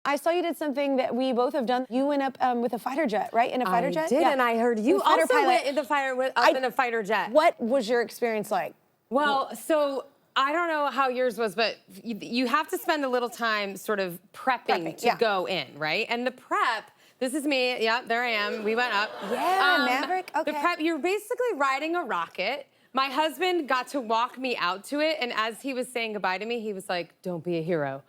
I saw you did something that we both have done. You went up with a fighter jet, right? In a fighter jet? I did, and I heard you also went in the in a fighter jet. What was your experience like? Well, so I don't know how yours was, but you have to spend a little time sort of prepping to go in, right? And the prep, this is me, yeah, there I am, we went up. Yeah, Maverick, okay. The prep, you're basically riding a rocket. My husband got to walk me out to it, and as he was saying goodbye to me, he was like, "Don't be a hero."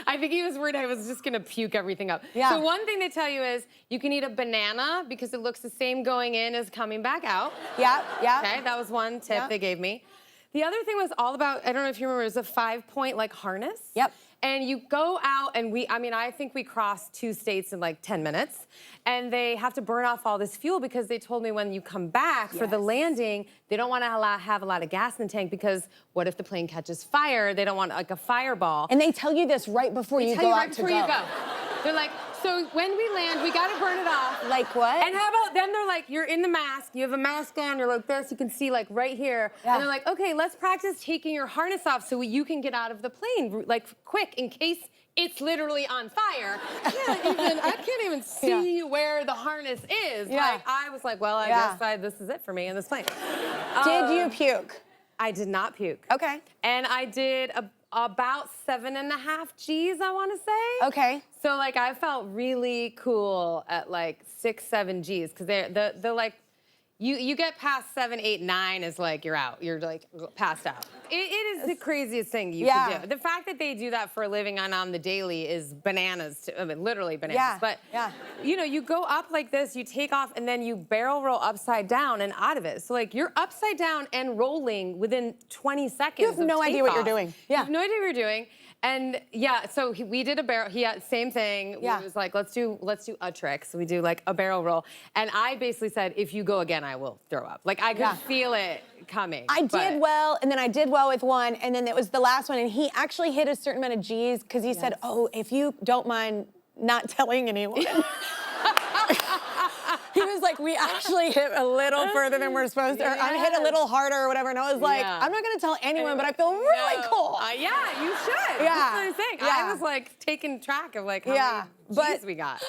I think he was worried I was just gonna puke everything up. Yeah. So one thing they tell you is you can eat a banana because it looks the same going in as coming back out. Yeah, yeah. Okay, that was one tip they gave me. The other thing was all about, I don't know if you remember, it was a 5-point like harness. Yep. And you go out and I think we crossed 2 states in like 10 minutes. And they have to burn off all this fuel because they told me when you come back for the landing, they don't want to have a lot of gas in the tank because what if the plane catches fire? They don't want like a fireball. And they tell you this right before you go out to go. They're like, so when we land, we got to burn it off. Like what? And how about, then they're like, you're in the mask, you have a mask on, you're like this, you can see like right here. Yeah. And they're like, okay, let's practice taking your harness off so you can get out of the plane, like quick, in case it's literally on fire. I can't even see where the harness is. Yeah. Like, I was like, well, I guess this is it for me in this plane. Did you puke? I did not puke. Okay. And I did about 7.5 Gs, I want to say. Okay. So like I felt really cool at like 6, 7 Gs because they're like, you get past 7, 8, 9 is like you're out. You're like passed out. It is the craziest thing you can do. The fact that they do that for a living on the daily is bananas. I mean, literally bananas. Yeah. But you know, you go up like this, you take off, and then you barrel roll upside down and out of it. So like you're upside down and rolling within 20 seconds. You have no idea what you're doing. You have no idea what you're doing. And yeah, so we did a barrel. He had same thing. Yeah. It was like, let's do a trick. So we do like a barrel roll. And I basically said, if you go again, I will throw up. Like I could feel it coming. I did well, and then I did well with one, and then it was the last one, and he actually hit a certain amount of G's because he said, "Oh, if you don't mind not telling anyone." He was like, we actually hit a little further than we're supposed to, or I hit a little harder or whatever, and I was like, I'm not gonna tell anyone, but I feel really cool. Yeah, you should. Yeah. That's what I'm saying. I was like taking track of like how many G's we got.